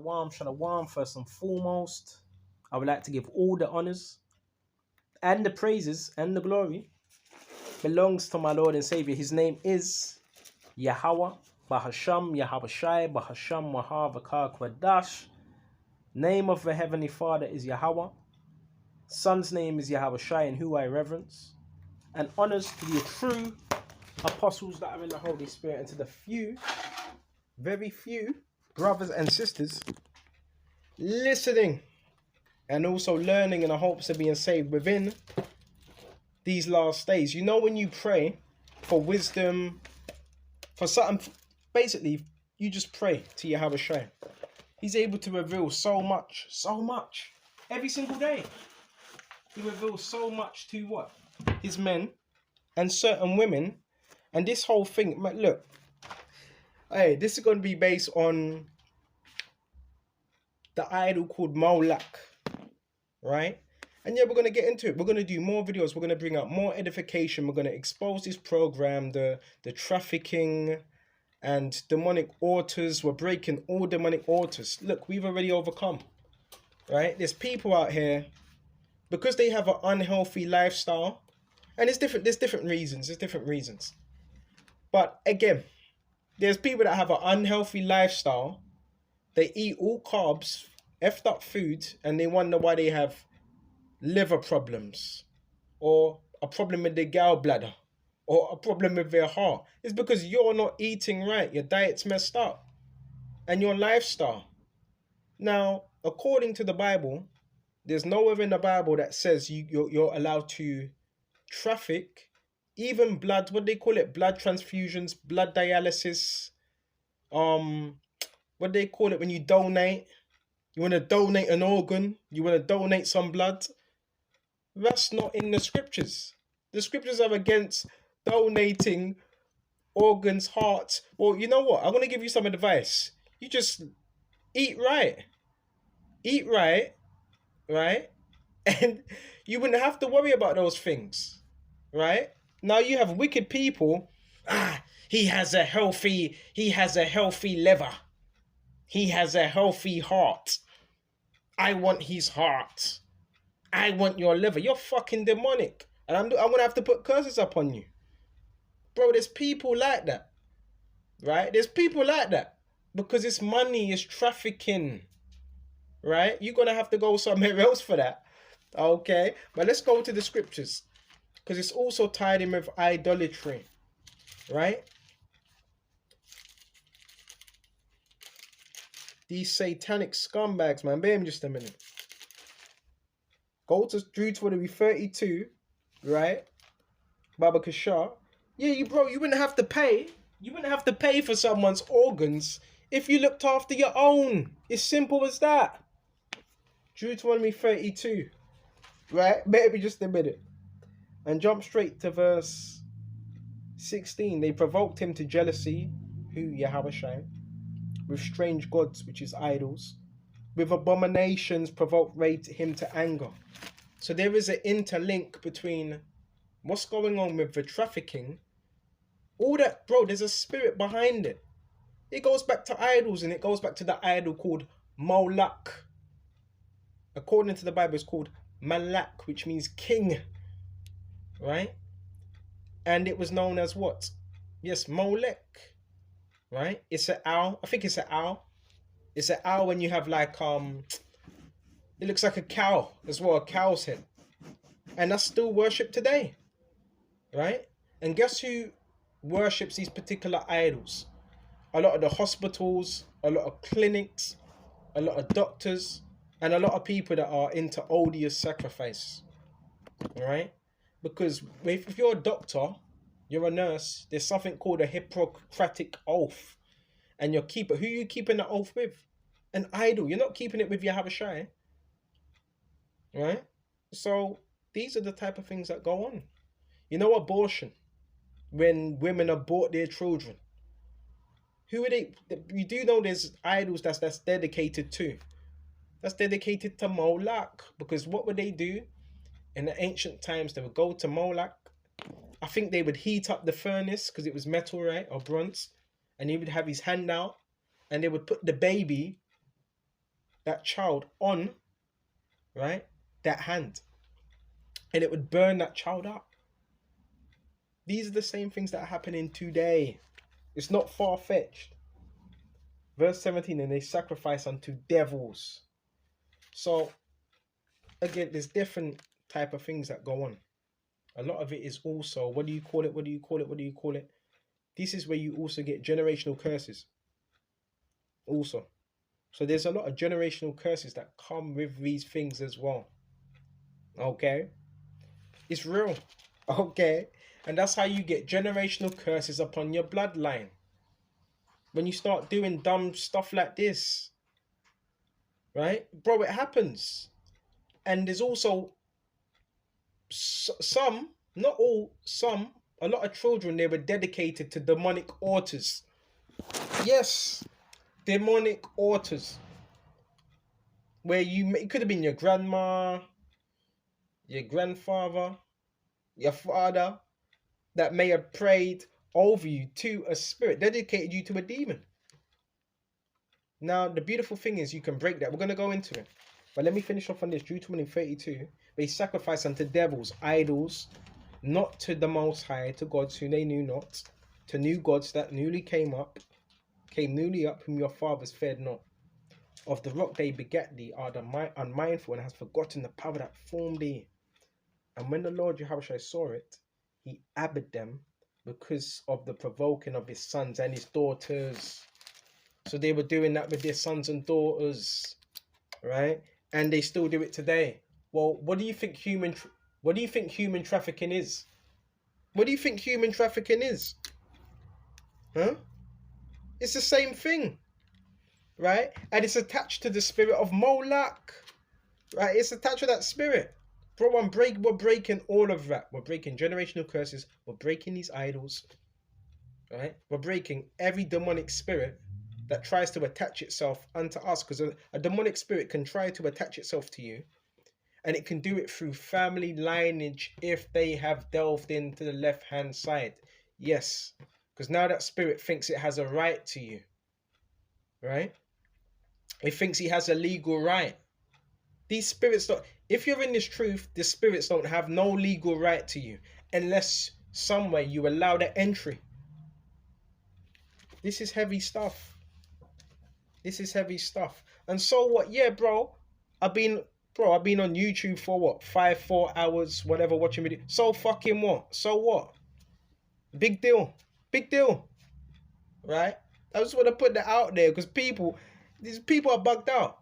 Shalom, shalom. First and foremost, I would like to give all the honors and the praises and the glory belongs to my Lord and Savior. His name is Yahweh, Bahasham, Yahawashai, Bahasham, Wahavakar, Kwadash. Name of the Heavenly Father is Yahweh. Son's name is Yahawashai, in who I reverence. And honors to the true apostles that are in the Holy Spirit, and to the few, very few, brothers and sisters listening and also learning in the hopes of being saved within these last days. You know, when you pray for wisdom, for something, basically, you just pray to Yahawash. He's able to reveal so much, every single day. He reveals so much to what? His men and certain women. And this whole thing, look, hey, this is going to be based on the idol called Moloch, right? And yeah, we're going to get into it. We're going to do more videos. We're going to bring up more edification. We're going to expose this program, the trafficking and demonic altars. We're breaking all demonic altars. Look, we've already overcome, right? There's people out here, because they have an unhealthy lifestyle, and there's different reasons. But again, there's people that have an unhealthy lifestyle. They eat all carbs, effed up food, and they wonder why they have liver problems, or a problem with their gallbladder, or a problem with their heart. It's because you're not eating right. Your diet's messed up, and your lifestyle. Now, according to the Bible, there's nowhere in the Bible that says you're allowed to traffic, even blood, what they call it, blood transfusions, blood dialysis, what they call it when you donate. You want to donate an organ, you want to donate some blood. That's not in the scriptures. The scriptures are against donating organs, hearts. Well, you know what? I'm going to give you some advice. You just eat right. Eat right, right? And you wouldn't have to worry about those things, right? Now you have wicked people. He has a healthy liver. He has a healthy heart. I want his heart. I want your liver. You're fucking demonic. And I'm going to have to put curses up on you. Bro, there's people like that. Right? There's people like that. Because it's money, it's trafficking. Right? You're going to have to go somewhere else for that. Okay? But let's go to the scriptures. Because it's also tied in with idolatry. Right? These satanic scumbags, man. Bear me just a minute. Go to Deuteronomy 32, right? Baba Kashar. Yeah, you wouldn't have to pay. You wouldn't have to pay for someone's organs if you looked after your own. It's simple as that. Deuteronomy 32, right? Bear me just a minute. And jump straight to verse 16. They provoked him to jealousy, who Yahawash, with strange gods, which is idols. With abominations provoked him to anger. So there is an interlink between what's going on with the trafficking. All that, bro, there's a spirit behind it. It goes back to idols, and it goes back to the idol called Moloch. According to the Bible, it's called Malak, which means king. Right? And it was known as what? Yes, Molech. Right? It's an owl. I think it's an owl. It's an owl when you have like, it looks like a cow as well, a cow's head. And that's still worshipped today. Right? And guess who worships these particular idols? A lot of the hospitals, a lot of clinics, a lot of doctors, and a lot of people that are into odious sacrifice. Right? Because if you're a doctor, you're a nurse, there's something called a Hippocratic oath. And who are you keeping the oath with? An idol. You're not keeping it with Yahawash. Right? So these are the type of things that go on. You know, abortion. When women abort their children. Who are they? You do know there's idols that's dedicated to. That's dedicated to Moloch. Because what would they do? In the ancient times, they would go to Moloch. I think they would heat up the furnace because it was metal, right? Or bronze. And he would have his hand out. And they would put the baby that child on, right, that hand, and it would burn that child up. These are the same things that are happening today. It's not far-fetched. Verse 17, and they sacrifice unto devils. So again, there's different type of things that go on. A lot of it is also, what do you call it? What do you call it? What do you call it? This is where you also get generational curses. Also. So there's a lot of generational curses that come with these things as well. Okay? It's real. Okay? And that's how you get generational curses upon your bloodline. When you start doing dumb stuff like this. Right? Bro, it happens. And there's also some, not all, some, a lot of children, they were dedicated to demonic altars. Yes, demonic altars. Where it could have been your grandma, your grandfather, your father, that may have prayed over you to a spirit, dedicated you to a demon. Now, the beautiful thing is you can break that. We're going to go into it. But let me finish off on this. Deuteronomy 32. They sacrifice unto devils, idols, not to the Most High, to gods whom they knew not, to new gods that came newly up, whom your fathers feared not. Of the rock they begat thee are the unmindful, and has forgotten the power that formed thee. And when the Lord Yahawash saw it, he abhorred them because of the provoking of his sons and his daughters. So they were doing that with their sons and daughters, right? And they still do it today. Well, what do you think human trafficking is? What do you think human trafficking is? Huh? It's the same thing, right? And it's attached to the spirit of Moloch, right? It's attached to that spirit. Bro, we're breaking all of that. We're breaking generational curses. We're breaking these idols, right? We're breaking every demonic spirit that tries to attach itself unto us, because a demonic spirit can try to attach itself to you, and it can do it through family lineage if they have delved into the left-hand side. Yes, because now that spirit thinks it has a right to you, right? It thinks he has a legal right. These spirits don't, if you're in this truth, the spirits don't have no legal right to you unless somewhere you allow their entry. This is heavy stuff. This is heavy stuff. And so what? Yeah, bro. I've been on YouTube for what? 4 hours, whatever, watching video. So fucking what? So what? Big deal. Big deal. Right? I just want to put that out there because these people are bugged out.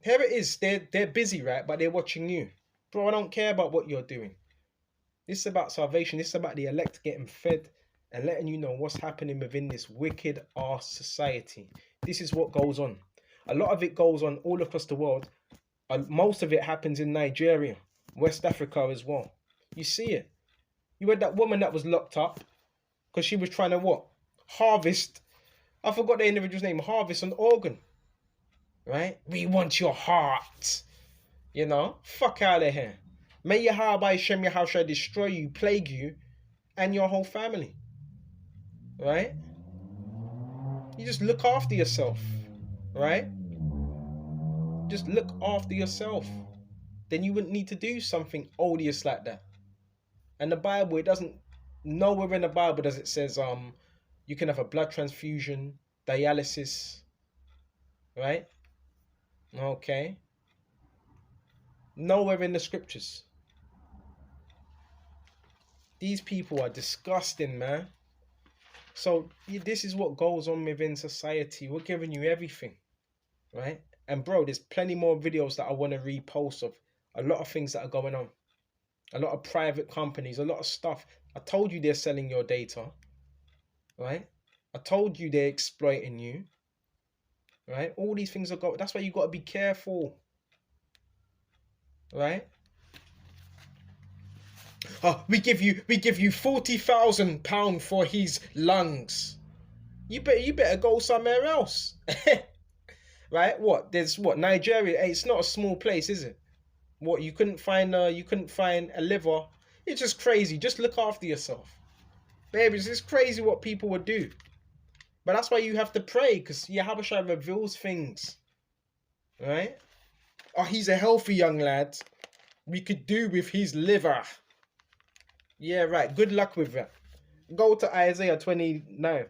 Here it is. They're busy, right? But they're watching you. Bro, I don't care about what you're doing. This is about salvation. This is about the elect getting fed and letting you know what's happening within this wicked ass society. This is what goes on. A lot of it goes on all across the world. Most of it happens in Nigeria, West Africa as well. You see it. You had that woman that was locked up because she was trying to what? Harvest. I forgot the individual's name. Harvest an organ. Right? We want your heart. You know? Fuck out of here. May Yahawash Shem Yahawash destroy you, plague you, and your whole family. Right? You just look after yourself. Right? Just look after yourself. Then you wouldn't need to do something odious like that. And the Bible, it doesn't, nowhere in the Bible does it says you can have a blood transfusion, dialysis. Right? Okay. Nowhere in the scriptures. These people are disgusting, man. So this is what goes on within society. We're giving you everything, right? And bro, there's plenty more videos that I want to repost of a lot of things that are going on. A lot of private companies, a lot of stuff. I told you they're selling your data, right? I told you they're exploiting you, right? All these things are going. That's why you got to be careful, right? Oh, we give you £40,000 for his lungs. You better go somewhere else. Right? What? There's what? Nigeria, it's not a small place, is it? What, you couldn't find a liver? It's just crazy. Just look after yourself. Baby, it's crazy what people would do. But that's why you have to pray, because Yahawash reveals things. right? Oh, he's a healthy young lad. We could do with his liver. Yeah, right. Good luck with that. Go to Isaiah 29,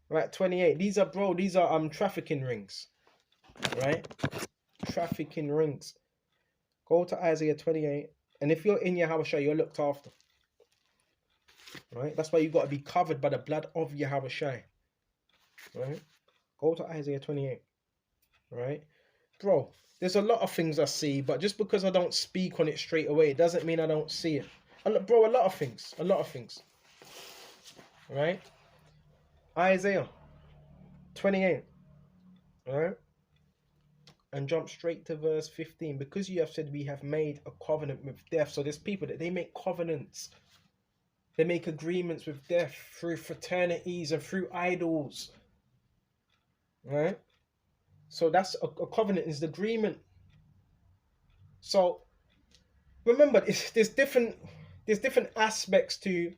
right? 28. These are trafficking rings, right? Trafficking rings. Go to Isaiah 28. And if you're in Yahawash, you're looked after. Right? That's why you got to be covered by the blood of Yahawash. Right? Go to Isaiah 28. Right? Bro, there's a lot of things I see, but just because I don't speak on it straight away, it doesn't mean I don't see it. Bro, a lot of things. A lot of things. Right? Isaiah 28. Right? And jump straight to verse 15. Because you have said we have made a covenant with death. So there's people that they make covenants. They make agreements with death through fraternities and through idols. Right? So that's a covenant is the agreement. So remember, there's different aspects to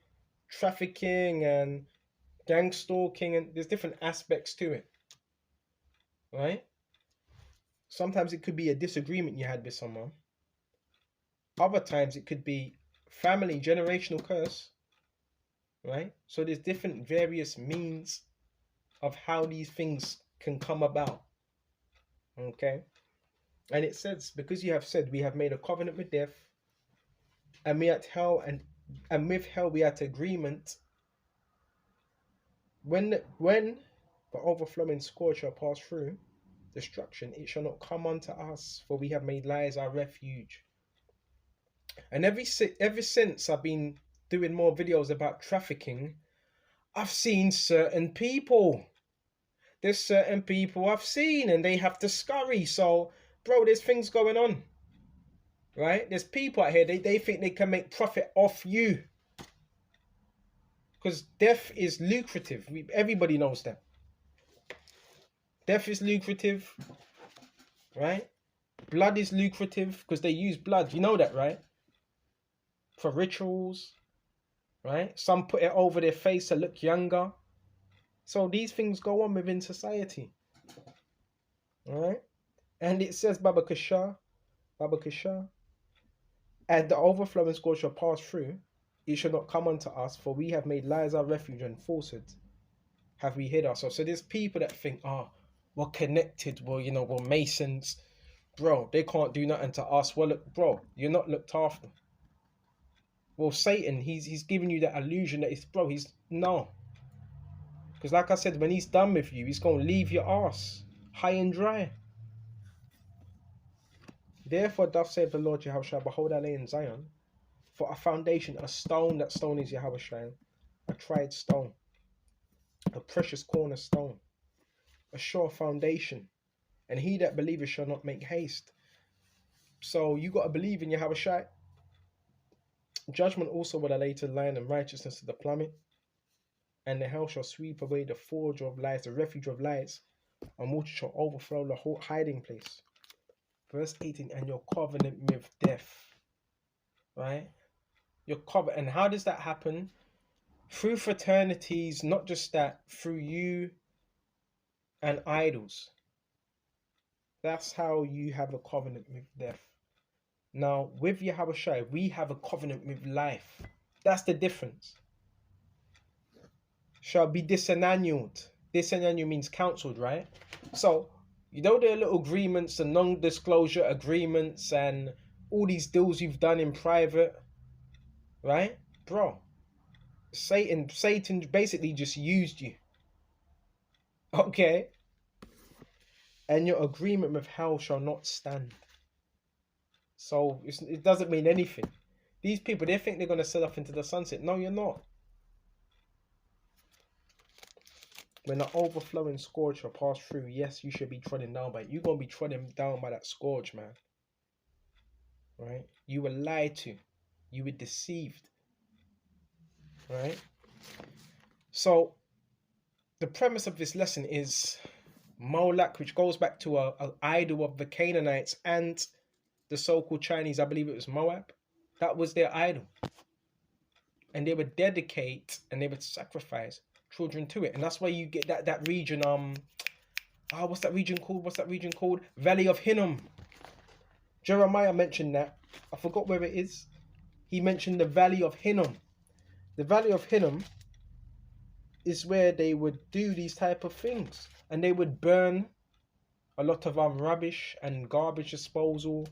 trafficking and gang stalking, and there's different aspects to it. Right? Sometimes it could be a disagreement you had with someone. Other times it could be family generational curse. Right? So there's different various means of how these things can come about. Okay? And it says, because you have said we have made a covenant with death, and we at hell and with hell we at agreement. When the overflowing scourge shall pass through destruction, it shall not come unto us, for we have made lies our refuge. And ever since I've been doing more videos about trafficking, I've seen certain people. There's certain people I've seen, and they have to scurry. So, bro, there's things going on. Right? There's people out here, they think they can make profit off you. Because death is lucrative. Everybody knows that. Death is lucrative. Right? Blood is lucrative because they use blood. You know that, right? For rituals. Right? Some put it over their face to look younger. So these things go on within society. Right? And it says, Baba Kasha, and the overflowing scourge shall pass through, it shall not come unto us, for we have made lies our refuge, and falsehood have we hid ourselves. So there's people that think, we're connected, we're Masons. Bro, they can't do nothing to us. Well, look, bro, you're not looked after. Well, Satan, he's giving you that illusion that no. Because like I said, when he's done with you, he's going to leave your ass high and dry. Therefore doth say the Lord Yahushua, behold, I lay in Zion for a foundation, a stone. That stone is Yahushua, a tried stone, a precious cornerstone, a sure foundation. And he that believeth shall not make haste. So you got to believe in Yahushua. Judgment also will I lay to the lion, and righteousness to the plummet. And the hell shall sweep away the forge of lies, the refuge of lies, and water shall overflow the whole hiding place. Verse 18, and your covenant with death. Right? Your covenant. And how does that happen? Through fraternities, not just that, through you and idols. That's how you have a covenant with death. Now, with Yahawashi, we have a covenant with life. That's the difference. Shall be disenannualed. Disenannual means cancelled, right? So, there are little agreements, the non-disclosure agreements, and all these deals you've done in private, right? Bro, Satan basically just used you. Okay? And your agreement with hell shall not stand. So, it doesn't mean anything. These people, they think they're going to sail off into the sunset. No, you're not. When the overflowing scourge shall pass through, yes, you should be trodden down by it. You're going to be trodden down by that scourge, man. Right? You were lied to. You were deceived. Right? So, the premise of this lesson is Moloch, which goes back to an idol of the Canaanites and the so-called Chinese. I believe it was Moab. That was their idol. And they would dedicate and they would sacrifice children to it. And that's why you get that region, what's that region called? What's that region called? Valley of Hinnom. Jeremiah mentioned that. I forgot where it is. He mentioned the Valley of Hinnom. The Valley of Hinnom is where they would do these type of things, and they would burn a lot of rubbish and garbage disposal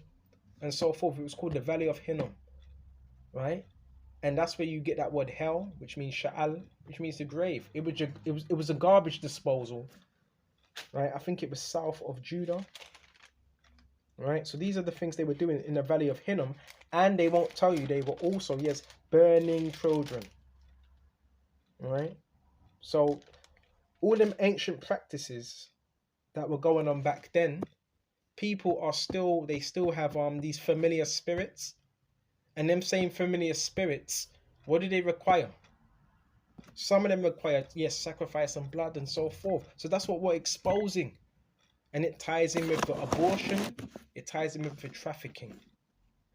and so forth. It was called the Valley of Hinnom, right? And that's where you get that word hell, which means sha'al, which means the grave. It was a garbage disposal, right? I think it was south of Judah, right? So these are the things they were doing in the Valley of Hinnom, and they won't tell you they were also, yes, burning children, right? So all them ancient practices that were going on back then, people are still, they still have these familiar spirits, and them same familiar spirits, what do they require? Some of them require, yes, sacrifice and blood and so forth. So that's what we're exposing. And it ties in with the abortion, it ties in with the trafficking,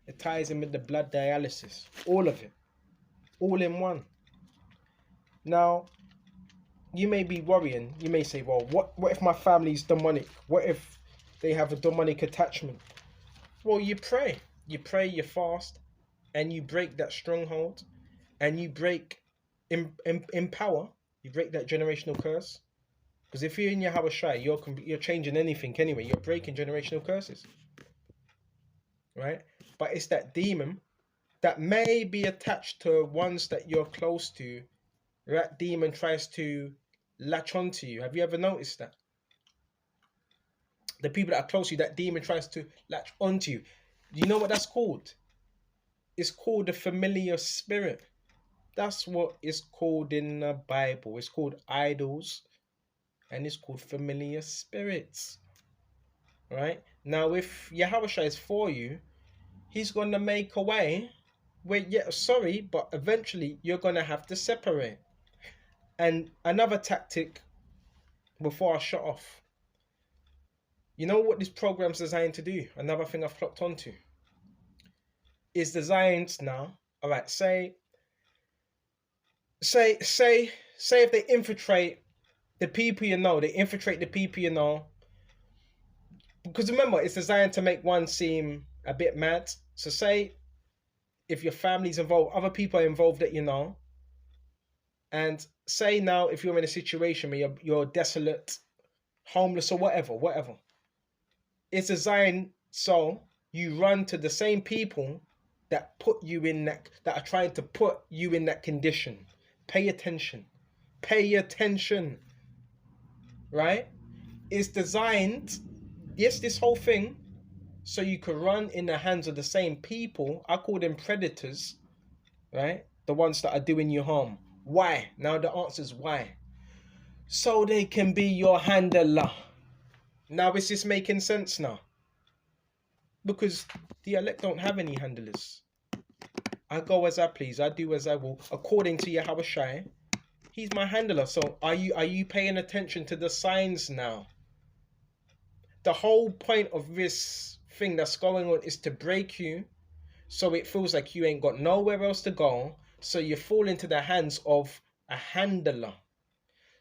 it ties in with the blood dialysis, all of it, all in one. Now, you may be worrying, you may say, well, what if my family's demonic? What if they have a demonic attachment? Well, you pray, you fast, and you break that stronghold, and you break in power, you break that generational curse. Because if you're in Yahawash, you're changing anything anyway. You're breaking generational curses, right? But it's that demon that may be attached to ones that you're close to. That demon tries to latch onto you. Have you ever noticed that? The people that are close to you, that demon tries to latch onto you. Do you know what that's called? It's called the familiar spirit. That's what it's called in the Bible. It's called idols, and it's called familiar spirits. Right? Now, if Yahawash is for you, he's going to make a way where, yeah, sorry, but eventually you're going to have to separate. And another tactic before I shut off, you know what this program's designed to do? Another thing I've clocked onto is designed now. All right, say if they infiltrate the people you know, because remember, it's designed to make one seem a bit mad. So say if your family's involved, other people are involved that you know, and say now if you're in a situation where you're desolate, homeless, or whatever, it's designed so you run to the same people that put you in that are trying to put you in that condition. Pay attention, right? It's designed, yes, this whole thing, so you can run in the hands of the same people. I call them predators, right? The ones that are doing you harm. Why? Now the answer is why. So they can be your handler. Now is this making sense now? Because the elect don't have any handlers. I go as I please, I do as I will, according to Yahawash. He's my handler. So are you paying attention to the signs now? The whole point of this thing that's going on is to break you, so it feels like you ain't got nowhere else to go, so you fall into the hands of a handler.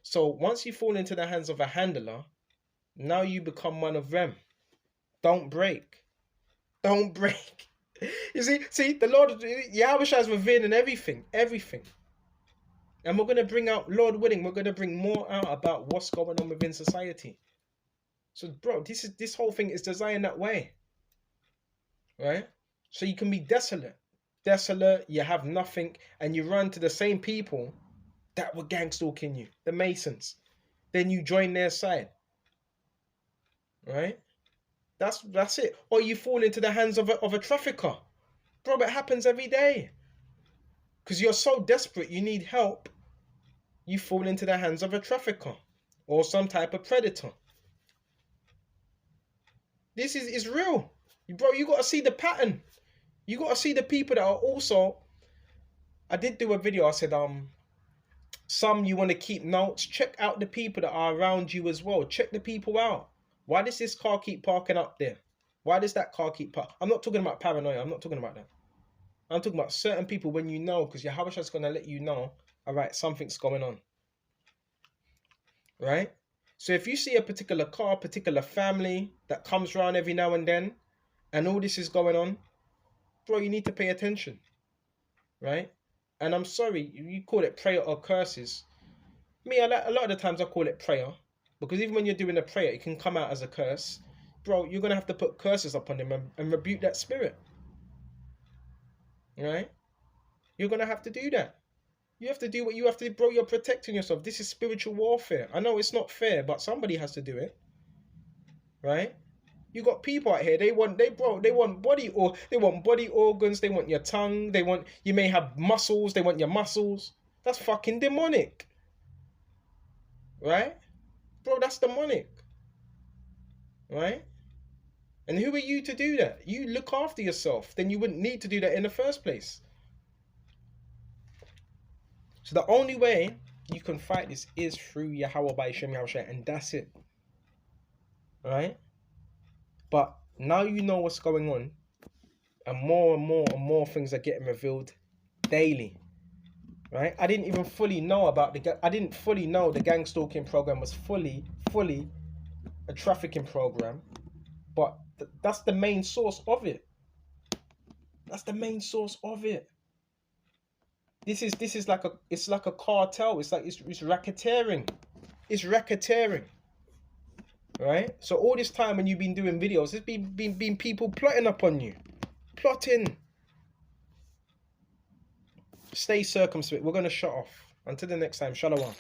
So once you fall into the hands of a handler, now you become one of them. Don't break. You see, the Lord, Yahawash is revealing everything. And we're going to bring out, Lord willing, we're going to bring more out about what's going on within society. So, bro, this whole thing is designed that way, right? So you can be desolate, you have nothing, and you run to the same people that were gang stalking you, the Masons. Then you join their side, right? That's it. Or you fall into the hands of a trafficker. Bro, it happens every day. Because you're so desperate, you need help. You fall into the hands of a trafficker or some type of predator. This is real. Bro, you got to see the pattern. You got to see the people that are also... I did do a video. I said, some you want to keep notes. Check out the people that are around you as well. Check the people out. Why does this car keep parking up there? Why does that car keep parking? I'm not talking about paranoia. I'm not talking about that. I'm talking about certain people when you know, because your Yahawash is going to let you know, all right, something's going on. Right? So if you see a particular car, particular family that comes around every now and then, and all this is going on, bro, you need to pay attention, right? And I'm sorry, you call it prayer or curses. Me, a lot of the times I call it prayer, because even when you're doing a prayer, it can come out as a curse. Bro, you're gonna have to put curses upon them and rebuke that spirit, right? You're gonna have to do that. You have to do what you have to do, bro. You're protecting yourself. This is spiritual warfare. I know it's not fair, but somebody has to do it, right? You got people out here. They want body organs. They want your tongue. They want you may have muscles. They want your muscles. That's fucking demonic, right, bro? That's demonic, right? And who are you to do that? You look after yourself. Then you wouldn't need to do that in the first place. So the only way you can fight this is through Yahawash by Shem Yahawash, and that's it, right? But now you know what's going on, and more things are getting revealed daily, right? I didn't even fully know I didn't fully know the gang stalking program was fully a trafficking program, but that's the main source of it. That's the main source of it. This is like a cartel. It's racketeering. It's racketeering. Right? So all this time when you've been doing videos, there's been people plotting upon you. Plotting. Stay circumspect. We're gonna shut off. Until the next time, shalom.